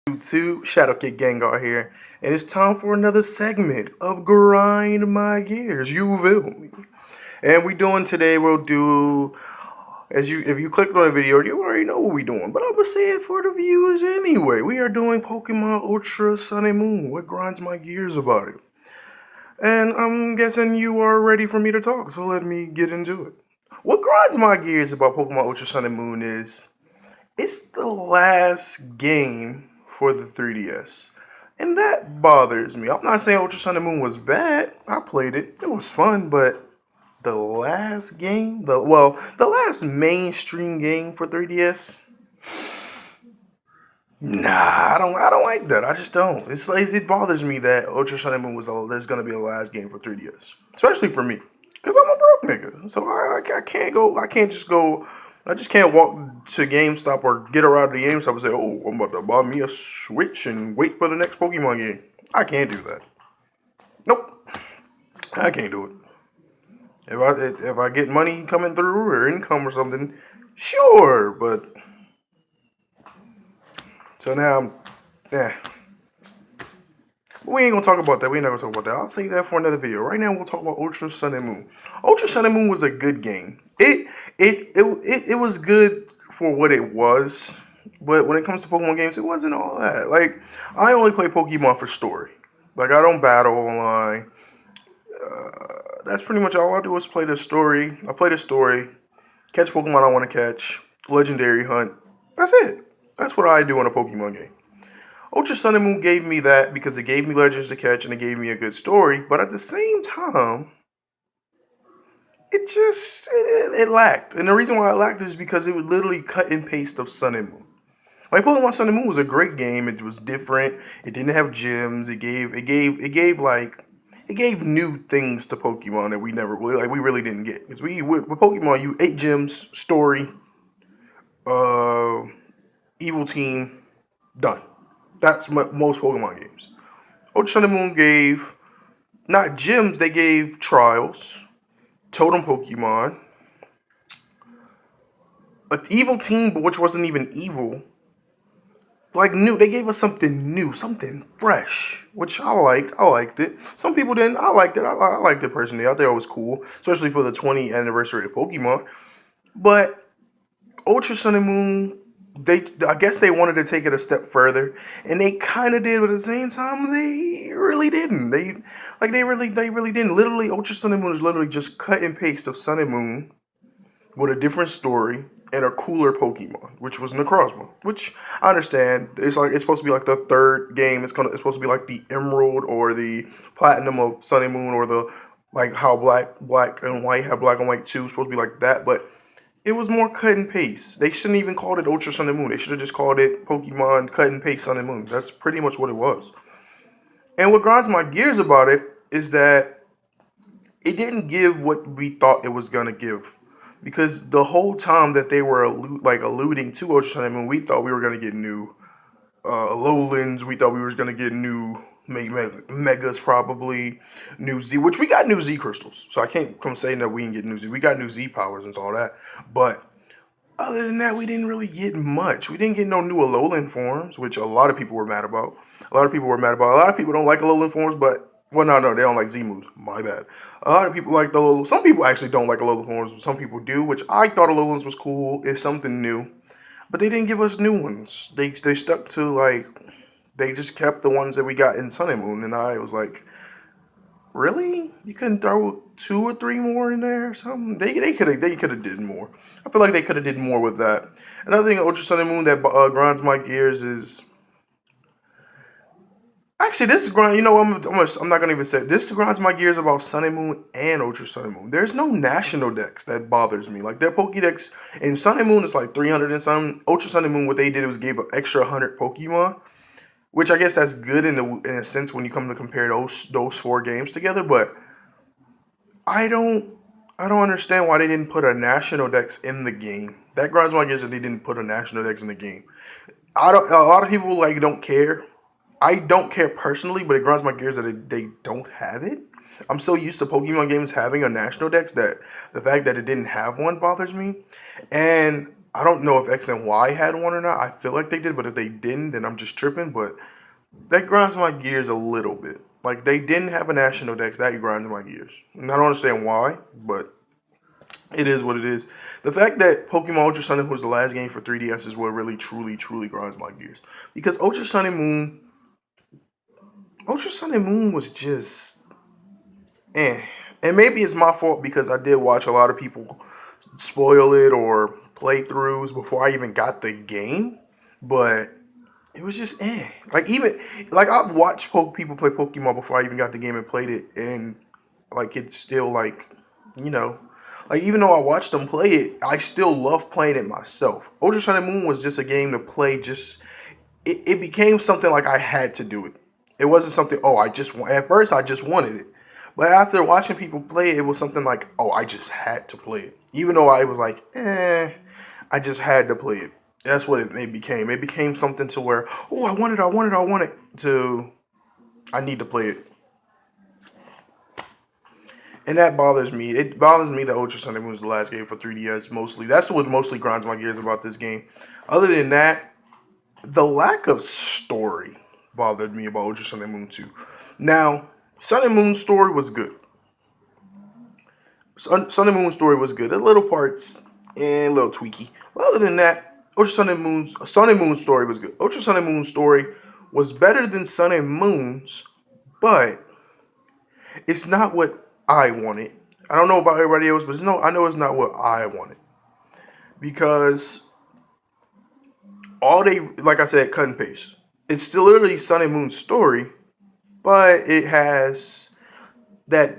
YouTube, Shadowkick Gengar here, and it's time for another segment of Grind My Gears. You feel me? And we doing today, we'll do, if you clicked on the video, you already know what we doing, but I'm gonna say it for the viewers anyway. We are doing Pokemon Ultra Sun and Moon. What grinds my gears about it? And I'm guessing you are ready for me to talk, so let me get into it. What grinds my gears about Pokemon Ultra Sun and Moon is it's the last game for the 3DS. And that bothers me. I'm not saying Ultra Sun and Moon was bad. I played it. It was fun, but the last game, the last mainstream game for 3DS, nah, I don't like that. I just don't. It's like it bothers me that Ultra Sun and Moon there's gonna be a last game for 3DS, especially for me, cause I'm a broke nigga. So I can't go. I can't just go. I just can't walk to GameStop or get around to GameStop and say, "Oh, I'm about to buy me a Switch and wait for the next Pokemon game." I can't do that. Nope, I can't do it. If I get money coming through or income or something, sure. But so now I'm, yeah. We ain't gonna talk about that. We ain't never talk about that. I'll save that for another video. Right now, we'll talk about Ultra Sun and Moon. Ultra Sun and Moon was a good game. It was good for what it was, but when it comes to Pokemon games, it wasn't all that. Like I only play Pokemon for story. Like I don't battle online. That's pretty much all I do is play the story. I play the story, catch Pokemon I want to catch, legendary hunt. That's it. That's what I do in a Pokemon game. Ultra Sun and Moon gave me that because it gave me legends to catch and it gave me a good story, but at the same time, it lacked. And the reason why it lacked is because it was literally cut and paste of Sun and Moon. Like Pokemon Sun and Moon was a great game. It was different. It didn't have gyms. It gave new things to Pokemon that we really didn't get. Because with Pokemon, you 8 gyms, story, uh, evil team, done. That's most Pokemon games. Ultra Sun and Moon gave not gyms, they gave trials, totem Pokemon, an evil team, but which wasn't even evil. Like new, they gave us something new, something fresh, which I liked. I liked it. Some people didn't. I liked it. I liked it personally. I thought it was cool, especially for the 20th anniversary of Pokemon. But Ultra Sun and Moon, I guess they wanted to take it a step further, and they kind of did, but at the same time, they really didn't. They really didn't. Literally, Ultra Sun and Moon is literally just cut and paste of Sun and Moon with a different story and a cooler Pokemon, which was Necrozma. Which I understand. It's supposed to be like the third game. It's supposed to be like the Emerald or the Platinum of Sun and Moon, or the like how Black and White have Black and White 2. It's supposed to be like that, but it was more cut and paste. They shouldn't even called it Ultra Sun and Moon. They should have just called it Pokemon Cut and Paste Sun and Moon. That's pretty much what it was. And what grinds my gears about it is that it didn't give what we thought it was gonna give. Because the whole time that they were alluding to Ultra Sun and Moon, we thought we were gonna get new Lowlands. We thought we were gonna get new Megas, probably new Z, which we got new Z crystals. So I can't come saying that we didn't get new Z. We got new Z powers and all that. But other than that, we didn't really get much. We didn't get no new Alolan forms, which a lot of people were mad about. A lot of people were mad about. A lot of people don't like Alolan forms, but well, no, they don't like Z moves. My bad. A lot of people like the Alolan. Some people actually don't like Alolan forms. Some people do, which I thought Alolans was cool. It's something new, but they didn't give us new ones. They stuck to they just kept the ones that we got in Sun and Moon, and I was like, really? You couldn't throw 2 or 3 more in there or something? They could have did more. I feel like they could have did more with that. Another thing, Ultra Sun and Moon that grinds my gears is actually this is grind. You know, I'm not gonna even say it. This grinds my gears about Sun and Moon and Ultra Sun and Moon. There's no national decks that bothers me. Like their Pokédex in Sun and Moon is like 300 and something. Ultra Sun and Moon, what they did was gave an extra 100 Pokemon, which I guess that's good in a sense when you come to compare those 4 games together. But I don't I don't understand why they didn't put a national dex in the game. That grinds my gears that they didn't put a national dex in the game. I don't. A lot of people don't care. I don't care personally, but it grinds my gears that they don't have it. I'm so used to Pokemon games having a national dex that the fact that it didn't have one bothers me. And I don't know if X and Y had one or not. I feel like they did, but if they didn't, then I'm just tripping. But that grinds my gears a little bit. Like they didn't have a national dex, that grinds my gears. And I don't understand why, but it is what it is. The fact that Pokemon Ultra Sun and Moon was the last game for 3DS is what really, truly, truly grinds my gears. Because Ultra Sun and Moon was just eh. And maybe it's my fault because I did watch a lot of people spoil it or playthroughs before I even got the game. But it was just eh. Like I've watched people play Pokemon before I even got the game and played it, and like it's still like, you know, like even though I watched them play it, I still love playing it myself. Ultra Sun and Moon was just a game to play. Just it became something like I had to do it. It wasn't something, oh, I just want. At first I just wanted it, but after watching people play it, it was something like, oh, I just had to play it. Even though I was like, I just had to play it. That's what it became. It became something to where, oh, I want it. To I need to play it. And that bothers me. It bothers me that Ultra Sun and Moon was the last game for 3DS mostly. That's what mostly grinds my gears about this game. Other than that, the lack of story bothered me about Ultra Sun and Moon 2. Now, Sun and Moon story was good. Sun and Moon story was good. The little parts and a little tweaky. But other than that, Sun and Moon story was good. Ultra Sun and Moon story was better than Sun and Moon's, but it's not what I wanted. I don't know about everybody else, but I know it's not what I wanted. Because like I said, cut and paste. It's still literally Sun and Moon's story, but it has that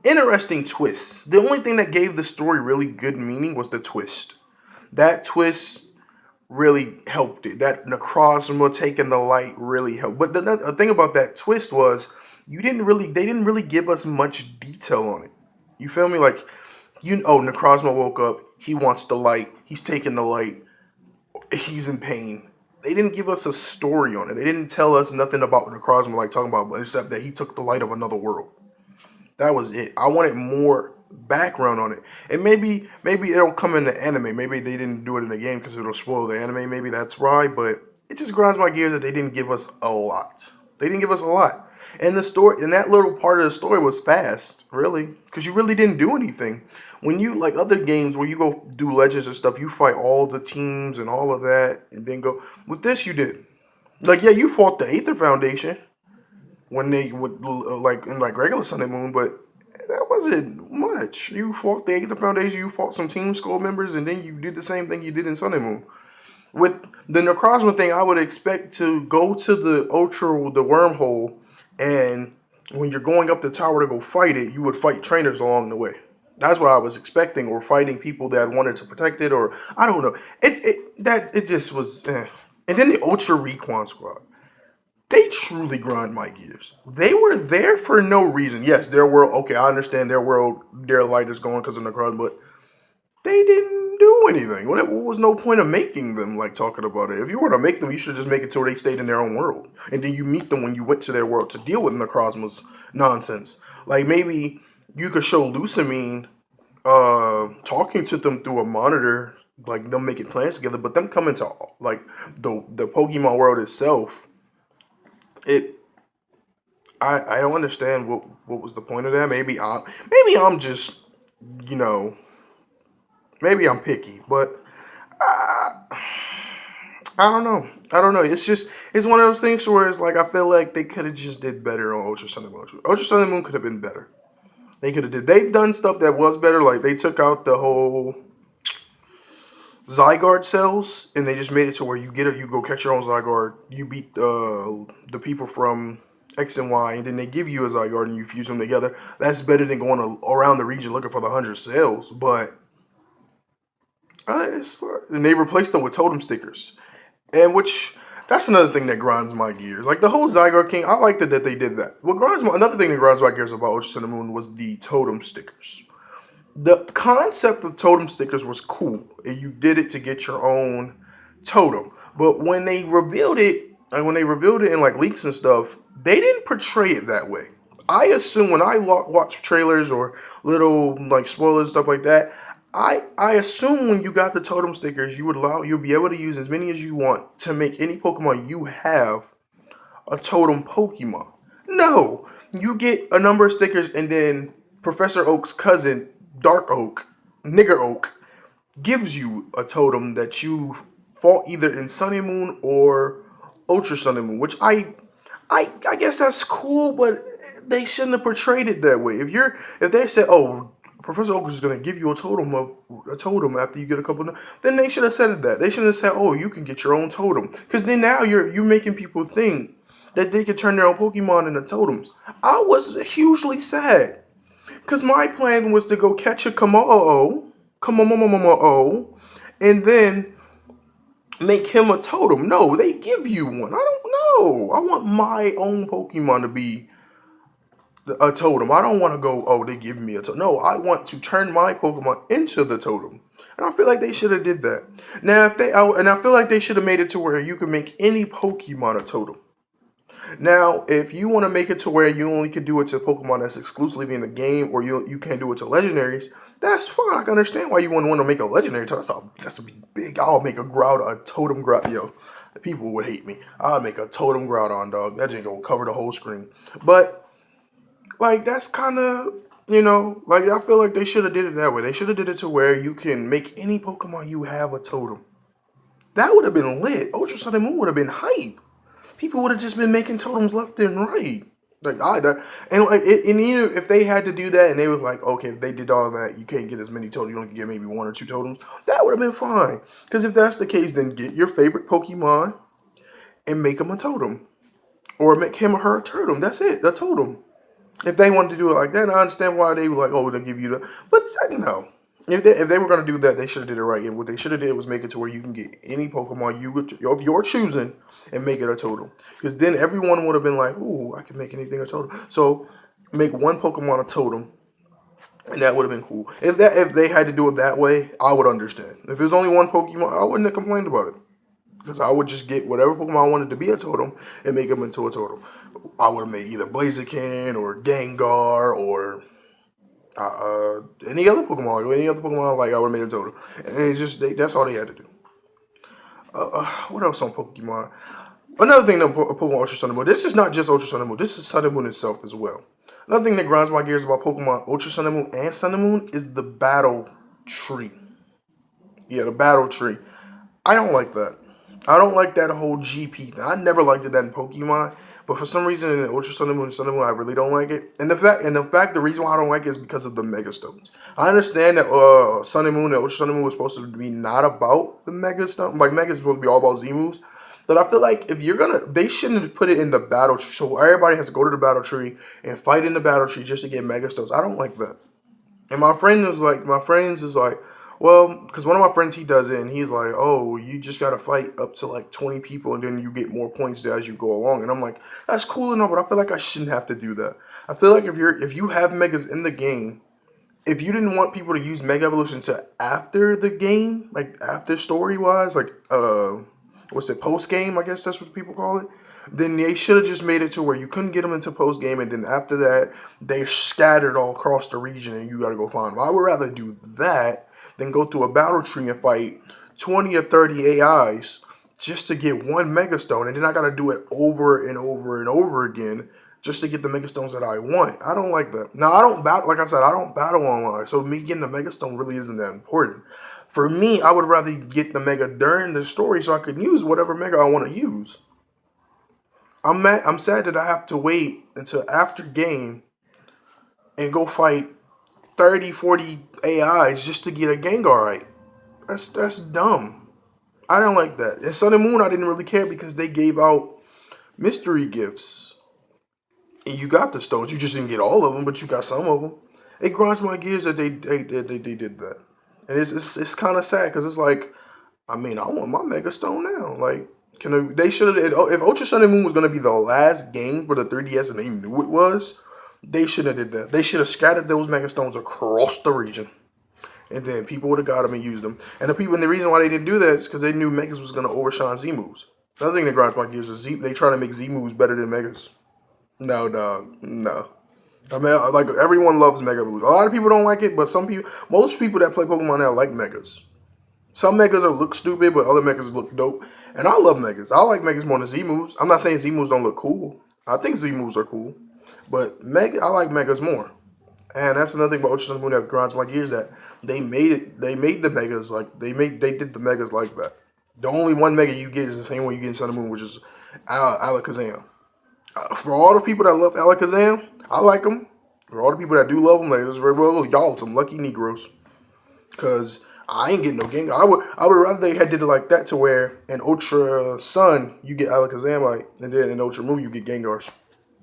interesting twist. The only thing that gave the story really good meaning was the twist. That twist really helped it. That Necrozma taking the light really helped. But the thing about that twist was they didn't really give us much detail on it. You feel me? Like, Necrozma woke up, he wants the light, he's taking the light, he's in pain. They didn't give us a story on it. They didn't tell us nothing about Necrozma, like talking about, except that he took the light of another world. That was it. I wanted more background on it. And maybe it'll come in the anime. Maybe they didn't do it in the game because it'll spoil the anime. Maybe that's why. But it just grinds my gears that they didn't give us a lot. They didn't give us a lot. And the story, and that little part of the story was fast, really, because you really didn't do anything. When you, like other games where you go do legends and stuff, you fight all the teams and all of that, and then go. With this, you did. Like, yeah, you fought the Aether Foundation when they would like in like regular Sun and Moon, but that wasn't much. You fought the Aether Foundation, you fought some Team Skull members, and then you did the same thing you did in Sun and Moon. With the Necrozma thing, I would expect to go to the wormhole, and when you're going up the tower to go fight it, you would fight trainers along the way. That's what I was expecting, or fighting people that wanted to protect it, or I don't know. It just was. And then the Ultra Recon Squad. They truly grind my gears. They were there for no reason. Yes, their world. Okay, I understand their world. Their light is going because of Necrozma, but they didn't do anything. What was no point of making them, like, talking about it? If you were to make them, you should just make it so they stayed in their own world. And then you meet them when you went to their world to deal with Necrozma's nonsense. Like, maybe you could show Lucamine talking to them through a monitor, like them making plans together, but them coming to, like, the Pokemon world itself, I don't understand what was the point of that. Maybe I'm just, you know, maybe I'm picky, but I don't know. I don't know. It's one of those things where it's like I feel like they could have just did better on Ultra Sun and Moon. Ultra Sun and Moon could have been better. They've done stuff that was better. Like they took out the whole Zygarde cells and they just made it to where you go catch your own Zygarde. You beat the people from X and Y, and then they give you a Zygarde and you fuse them together. That's better than going around the region looking for the 100 cells. But and they replaced them with totem stickers, and that's another thing that grinds my gears. Like the whole Zygarde King, I liked it that they did that. Another thing that grinds my gears about Ultra Sun and Moon was the totem stickers. The concept of totem stickers was cool, and you did it to get your own totem. But when they revealed it, in like leaks and stuff, they didn't portray it that way. I assume when I watch trailers or little like spoilers stuff like that, I assume when you got the totem stickers, you'll be able to use as many as you want to make any Pokemon you have a totem Pokemon. No, you get a number of stickers, and then Professor Oak's cousin, Dark Oak, Nigger Oak, gives you a totem that you fought either in Sun and Moon or Ultra Sun and Moon, which I guess that's cool, but they shouldn't have portrayed it that way. If they said, "Oh, Professor Oak is going to give you a totem after you get a couple," then they should have said that. They should have said, "Oh, you can get your own totem," because then now you're making people think that they could turn their own Pokemon into totems. I was hugely sad because my plan was to go catch a Komomomo, and then make him a totem. No, they give you one. I don't know. I want my own Pokemon to be a totem. I don't want to go, oh, they give me a totem. No, I want to turn my Pokemon into the totem. And I feel like they should have did that. Now, and I feel like they should have made it to where you can make any Pokemon a totem. Now, if you want to make it to where you only can do it to Pokemon that's exclusively in the game, or you can't do it to legendaries, that's fine. I can understand why you wouldn't want to make a legendary totem. That's a big. I'll make a totem Groudon. Yo, people would hate me. I'll make a totem Groudon, dog. That just gonna cover the whole screen. But like that's kind of like I feel like they should have did it that way. They should have did it to where you can make any Pokemon you have a totem. That would have been lit. Ultra Sun and Moon would have been hype. People would have just been making totems left and right. And even if they had to do that, and they was like, okay, if they did all that, you can't get as many totems. You only get maybe one or two totems. That would have been fine. Because if that's the case, then get your favorite Pokemon and make him a totem, or make him or her a totem. That's it, a totem. If they wanted to do it like that, I understand why they were like, oh, they'll give you the. But no. If they were going to do that, they should have did it right. And what they should have did was make it to where you can get any Pokemon of your choosing and make it a totem. Because then everyone would have been like, ooh, I can make anything a totem. So make one Pokemon a totem, and that would have been cool. If they had to do it that way, I would understand. If there's only one Pokemon, I wouldn't have complained about it. Because I would just get whatever Pokemon I wanted to be a totem and make them into a totem. I would have made either Blaziken or Gengar or any other Pokemon. Any other Pokemon I would have made a totem. And it's just, that's all they had to do. What else on Pokemon? Another thing that Pokemon Ultra Sun and Moon. This is not just Ultra Sun and Moon. This is Sun and Moon itself as well. Another thing that grinds my gears about Pokemon Ultra Sun and Moon and Sun and Moon is the battle tree. Yeah, the battle tree. I don't like that. I don't like that whole GP thing. I never liked that in Pokemon, but for some reason in Ultra Sun and Moon, I really don't like it. And the reason why I don't like it is because of the Mega Stones. I understand that Sun and Moon and Ultra Sun and Moon was supposed to be not about the Mega Stone. Like Mega is supposed to be all about Z moves. But I feel like they shouldn't have put it in the battle tree. So everybody has to go to the battle tree and fight in the battle tree just to get Mega Stones. I don't like that. And my friends is like, well, because one of my friends, he does it, and he's like, oh, you just got to fight up to like 20 people, and then you get more points as you go along. And I'm like, that's cool enough, but I feel like I shouldn't have to do that. I feel like if you have Megas in the game, if you didn't want people to use Mega Evolution to after the game, like after story-wise, like, post-game, I guess that's what people call it, then they should have just made it to where you couldn't get them into post-game, and then after that, they're scattered all across the region, and you got to go find them. I would rather do that than go through a battle tree and fight 20 or 30 AIs just to get one Mega Stone, and then I got to do it over and over and over again just to get the Mega Stones that I want. I don't like that. Now, I don't battle, like I said, I don't battle online, so me getting the Mega Stone really isn't that important. For me, I would rather get the Mega during the story so I could use whatever Mega I want to use. I'm sad that I have to wait until after game and go fight 30, 40 AIs just to get a Gengar right. That's dumb. I don't like that. In Sun and Moon, I didn't really care because they gave out mystery gifts. And you got the stones. You just didn't get all of them, but you got some of them. It grinds my gears that they did that. And it's kind of sad because it's like, I mean, I want my Mega Stone now. Like, they should have, if Ultra Sun and Moon was going to be the last game for the 3DS and they knew it was, they shouldn't have did that. They should have scattered those Mega Stones across the region. And then people would have got them and used them. And the reason why they didn't do that is because they knew Megas was going to overshine Z moves. The other thing that grinds my gears is they try to make Z moves better than Megas. No, dog. No. I mean, like everyone loves Mega Evolution. A lot of people don't like it, but most people that play Pokemon now like Megas. Some Megas look stupid, but other Megas look dope. And I love Megas. I like Megas more than Z moves. I'm not saying Z moves don't look cool. I think Z moves are cool, but I like Megas more. And that's another thing about Ultra Sun and Moon that grinds my gears, that they made it. They made the Megas like they did the Megas like that. The only one Mega you get is the same one you get in Sun and Moon, which is Alakazam. For all the people that love Alakazam, I like them. For all the people that do love them, like, this is very well, y'all some lucky Negroes. Cause I ain't getting no Gengar. I would rather they had did it like that, to where in Ultra Sun you get Alakazam, and then in Ultra Moon you get Gengars.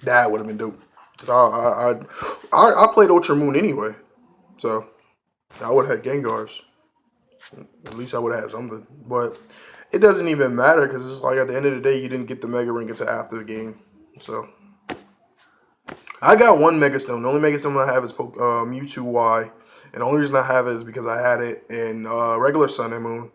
That would have been dope. I played Ultra Moon anyway, so I would have had Gengars. At least I would have had something. But it doesn't even matter, because it's like at the end of the day you didn't get the Mega Ring until after the game. So I got one Mega Stone. The only Mega Stone I have is Mewtwo Y. And the only reason I have it is because I had it in regular Sun and Moon.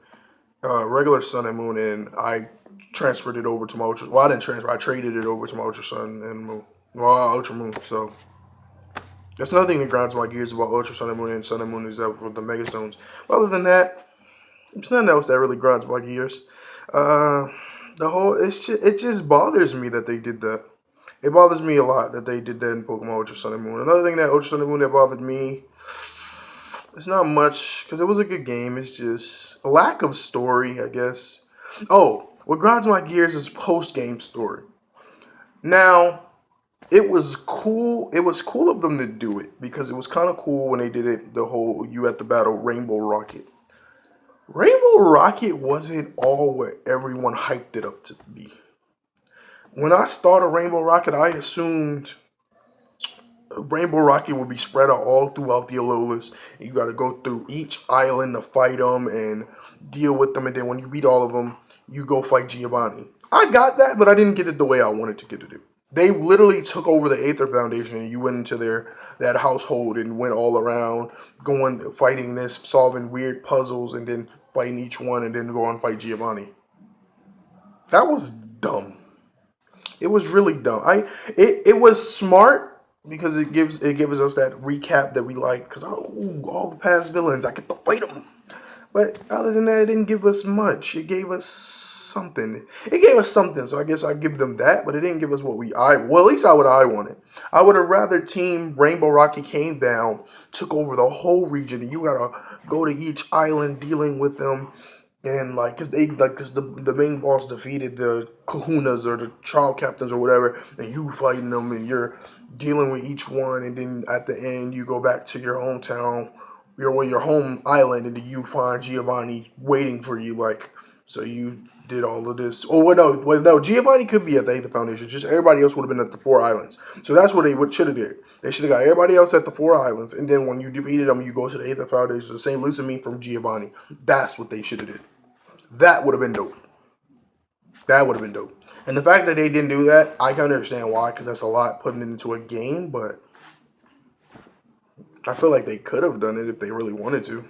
And I transferred it over to my Ultra. Well, I didn't transfer. I traded it over to my Ultra Sun and Moon. Well, Ultra Moon. So that's another thing that grinds my gears about Ultra Sun and Moon is that for the Mega Stones. But other than that, there's nothing else that really grinds my gears. It just bothers me that they did that. It bothers me a lot that they did that in Pokemon Ultra Sun and Moon. Another thing that Ultra Sun and Moon that bothered me, it's not much, because it was a good game. It's just a lack of story, I guess. Oh, what grinds my gears is post-game story. Now, it was cool. It was cool of them to do it, because it was kind of cool when they did it, the whole you at the battle Rainbow Rocket. Rainbow Rocket wasn't all what everyone hyped it up to be. When I started Rainbow Rocket, I assumed Rainbow Rocket would be spread out all throughout the Alolas. You got to go through each island to fight them and deal with them. And then when you beat all of them, you go fight Giovanni. I got that, but I didn't get it the way I wanted to get it. They literally took over the Aether Foundation, and you went into that household and went all around, fighting this, solving weird puzzles, and then fighting each one, and then go and fight Giovanni. That was dumb. It was really dumb. It was smart, because it gives us that recap that we like. Because all the past villains, I get to fight them. But other than that, it didn't give us much. It gave us something. So I guess I give them that. But it didn't give us at least what I wanted. I would have rather Team Rainbow Rocket came down, took over the whole region, and you gotta go to each island dealing with them. And because the main boss defeated the Kahunas or the trial captains or whatever, and you fighting them, and you're dealing with each one, and then at the end you go back to your hometown, your home island, and then you find Giovanni waiting for you. So you did all of this. No, Giovanni could be at the Aether Foundation. Just everybody else would have been at the 4 islands. So that's what they should have did. They should have got everybody else at the 4 islands, and then when you defeated them, you go to the Aether Foundation, the same Lucamine from Giovanni. That's what they should have did. That would have been dope. And the fact that they didn't do that, I can understand why, because that's a lot putting it into a game, but I feel like they could have done it if they really wanted to.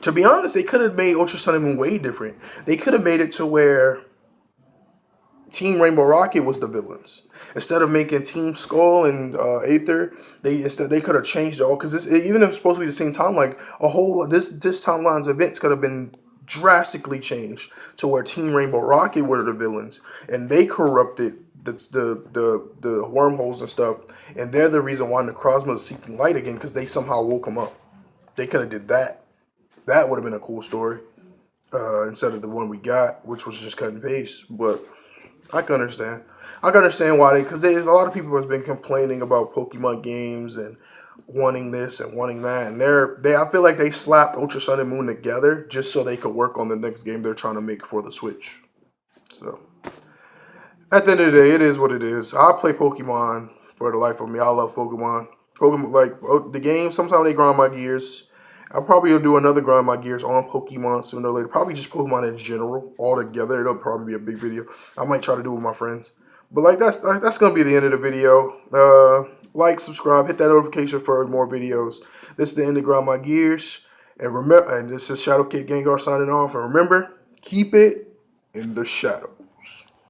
To be honest, they could have made Ultra Sun and Moon way different. They could have made it to where Team Rainbow Rocket was the villains. Instead of making Team Skull and Aether, they could have changed it all, because even if it's supposed to be the same timeline, this timeline's events could have been drastically changed to where Team Rainbow Rocket were the villains, and they corrupted the wormholes and stuff, and they're the reason why Necrozma is seeking light again, because they somehow woke him up. They could have did that. That would have been a cool story, instead of the one we got, which was just cut and paste. But I can understand. Why because there's a lot of people who have been complaining about Pokemon games and wanting this and wanting that, and I feel like they slapped Ultra Sun and Moon together just so they could work on the next game they're trying to make for the Switch. So at the end of the day, it is what it is. I play Pokemon for the life of me. I love Pokemon. The game, sometimes they grind my gears. I'll probably do another grind my gears on Pokemon sooner or later. Probably just Pokemon in general, all together. It'll probably be a big video. I might try to do it with my friends. But that's gonna be the end of the video. Like, subscribe, hit that notification for more videos. This is the end of Grind My Gears. And this is Shadow Kid Gengar signing off. And remember, keep it in the shadow.